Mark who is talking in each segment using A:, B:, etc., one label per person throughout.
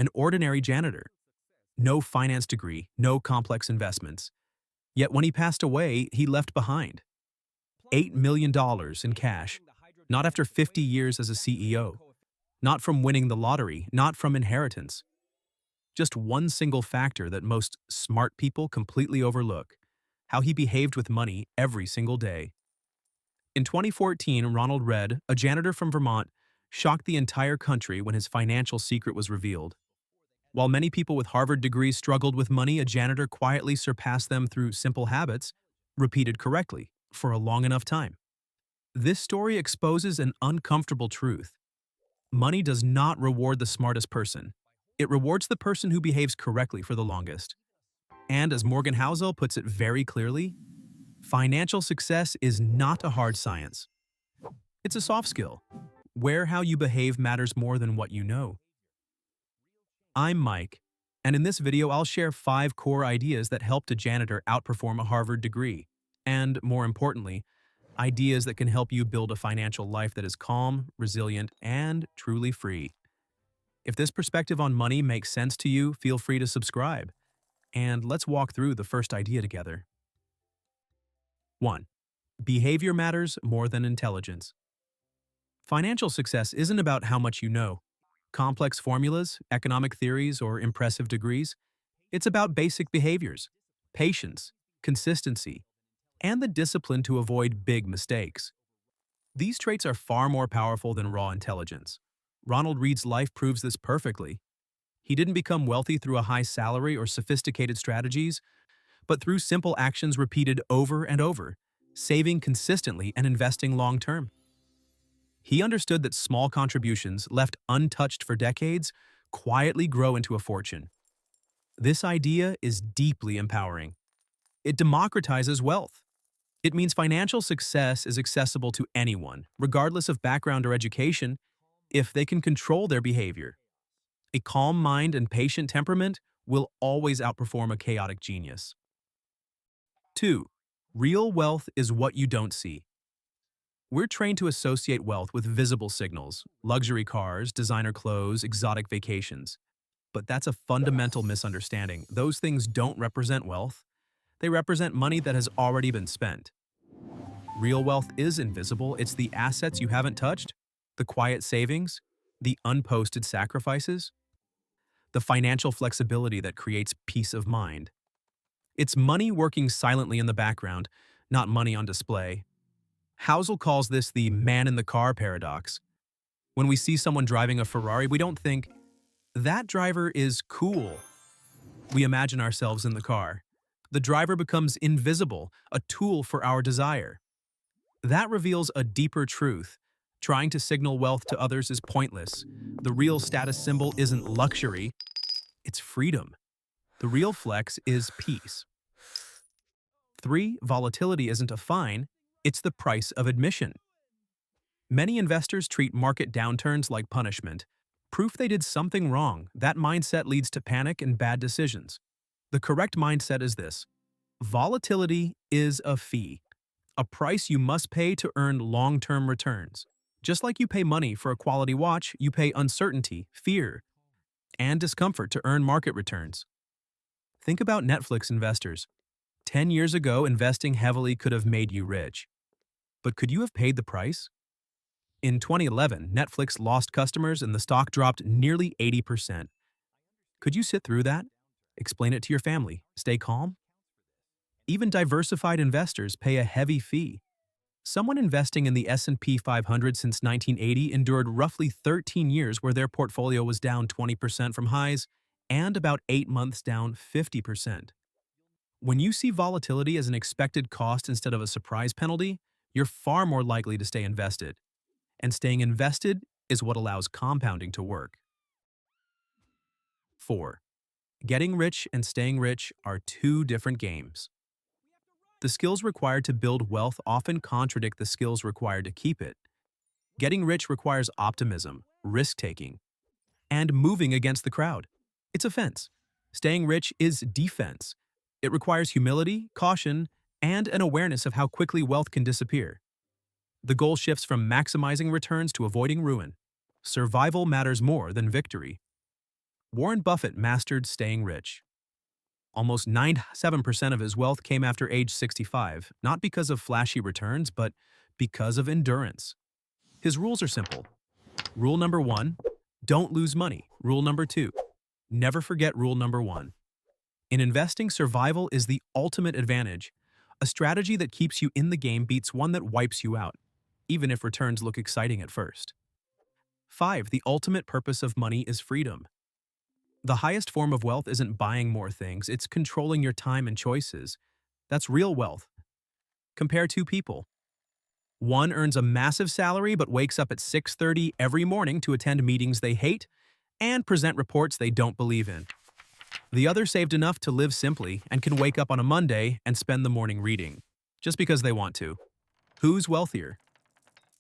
A: an ordinary janitor. No finance degree, no complex investments. Yet when he passed away, he left behind $8 million in cash, not after 50 years as a CEO, not from winning the lottery, not from inheritance. Just one single factor that most smart people completely overlook: how he behaved with money every single day. In 2014, Ronald Read, a janitor from Vermont, shocked the entire country when his financial secret was revealed. While many people with Harvard degrees struggled with money, a janitor quietly surpassed them through simple habits, repeated correctly, for a long enough time. This story exposes an uncomfortable truth. Money does not reward the smartest person. It rewards the person who behaves correctly for the longest. And as Morgan Housel puts it very clearly, financial success is not a hard science. It's a soft skill, where how you behave matters more than what you know. I'm Mike, and in this video I'll share 5 core ideas that helped a janitor outperform a Harvard degree, and more importantly, ideas that can help you build a financial life that is calm, resilient, and truly free. If this perspective on money makes sense to you, feel free to subscribe, and let's walk through the first idea together. 1. Behavior matters more than intelligence. Financial success isn't about how much you know, complex formulas, economic theories, or impressive degrees. It's about basic behaviors, patience, consistency, and the discipline to avoid big mistakes. These traits are far more powerful than raw intelligence. Ronald Read's life proves this perfectly. He didn't become wealthy through a high salary or sophisticated strategies, but through simple actions repeated over and over, saving consistently and investing long-term. He understood that small contributions, left untouched for decades, quietly grow into a fortune. This idea is deeply empowering. It democratizes wealth. It means financial success is accessible to anyone, regardless of background or education, if they can control their behavior. A calm mind and patient temperament will always outperform a chaotic genius. 2. Real wealth is what you don't see. We're trained to associate wealth with visible signals: luxury cars, designer clothes, exotic vacations. But that's a fundamental misunderstanding. Those things don't represent wealth. They represent money that has already been spent. Real wealth is invisible. It's the assets you haven't touched, the quiet savings, the unposted sacrifices, the financial flexibility that creates peace of mind. It's money working silently in the background, not money on display. Housel calls this the man-in-the-car paradox. When we see someone driving a Ferrari, we don't think, "That driver is cool." We imagine ourselves in the car. The driver becomes invisible, a tool for our desire. That reveals a deeper truth. Trying to signal wealth to others is pointless. The real status symbol isn't luxury, it's freedom. The real flex is peace. 3. Volatility isn't a fine, it's the price of admission. Many investors treat market downturns like punishment, proof they did something wrong. That mindset leads to panic and bad decisions. The correct mindset is this: volatility is a fee, a price you must pay to earn long-term returns. Just like you pay money for a quality watch, you pay uncertainty, fear, and discomfort to earn market returns. Think about Netflix investors. 10 years ago, investing heavily could have made you rich. But could you have paid the price? In 2011, Netflix lost customers and the stock dropped nearly 80%. Could you sit through that? Explain it to your family. Stay calm? Even diversified investors pay a heavy fee. Someone investing in the S&P 500 since 1980 endured roughly 13 years where their portfolio was down 20% from highs and about 8 months down 50%. When you see volatility as an expected cost instead of a surprise penalty, you're far more likely to stay invested. And staying invested is what allows compounding to work. 4. Getting rich and staying rich are 2 different games. The skills required to build wealth often contradict the skills required to keep it. Getting rich requires optimism, risk-taking, and moving against the crowd. It's offense. Staying rich is defense. It requires humility, caution, and an awareness of how quickly wealth can disappear. The goal shifts from maximizing returns to avoiding ruin. Survival matters more than victory. Warren Buffett mastered staying rich. Almost 97% of his wealth came after age 65, not because of flashy returns, but because of endurance. His rules are simple. Rule number 1, don't lose money. Rule number 2, never forget rule number 1. In investing, survival is the ultimate advantage. A strategy that keeps you in the game beats one that wipes you out, even if returns look exciting at first. 5. The ultimate purpose of money is freedom. The highest form of wealth isn't buying more things, it's controlling your time and choices. That's real wealth. Compare two people. One earns a massive salary but wakes up at 6:30 every morning to attend meetings they hate and present reports they don't believe in. The other saved enough to live simply and can wake up on a Monday and spend the morning reading, just because they want to. Who's wealthier?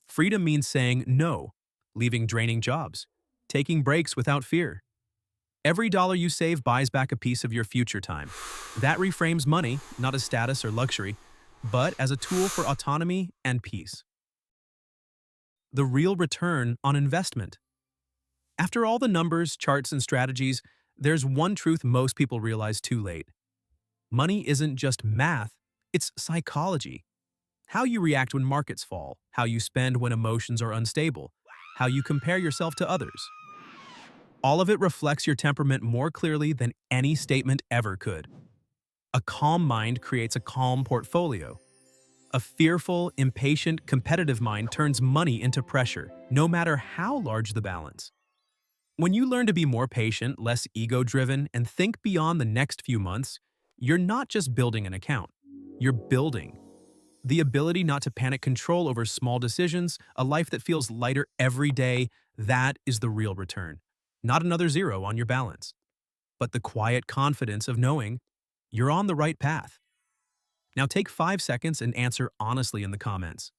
A: Freedom means saying no, leaving draining jobs, taking breaks without fear. Every dollar you save buys back a piece of your future time. That reframes money, not as status or luxury, but as a tool for autonomy and peace. The real return on investment. After all the numbers, charts, and strategies, there's one truth most people realize too late. Money isn't just math, it's psychology. How you react when markets fall, how you spend when emotions are unstable, how you compare yourself to others. All of it reflects your temperament more clearly than any statement ever could. A calm mind creates a calm portfolio. A fearful, impatient, competitive mind turns money into pressure, no matter how large the balance. When you learn to be more patient, less ego-driven, and think beyond the next few months, you're not just building an account. You're building. The ability not to panic, control over small decisions, a life that feels lighter every day, that is the real return. Not another zero on your balance, but the quiet confidence of knowing you're on the right path. Now take 5 seconds and answer honestly in the comments.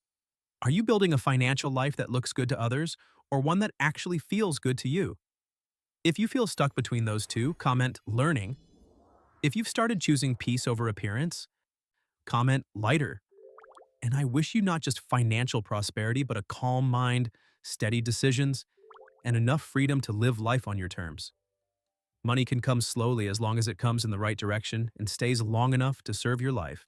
A: Are you building a financial life that looks good to others, or one that actually feels good to you? If you feel stuck between those two, comment learning. If you've started choosing peace over appearance, comment lighter. And I wish you not just financial prosperity, but a calm mind, steady decisions, and enough freedom to live life on your terms. Money can come slowly as long as it comes in the right direction and stays long enough to serve your life.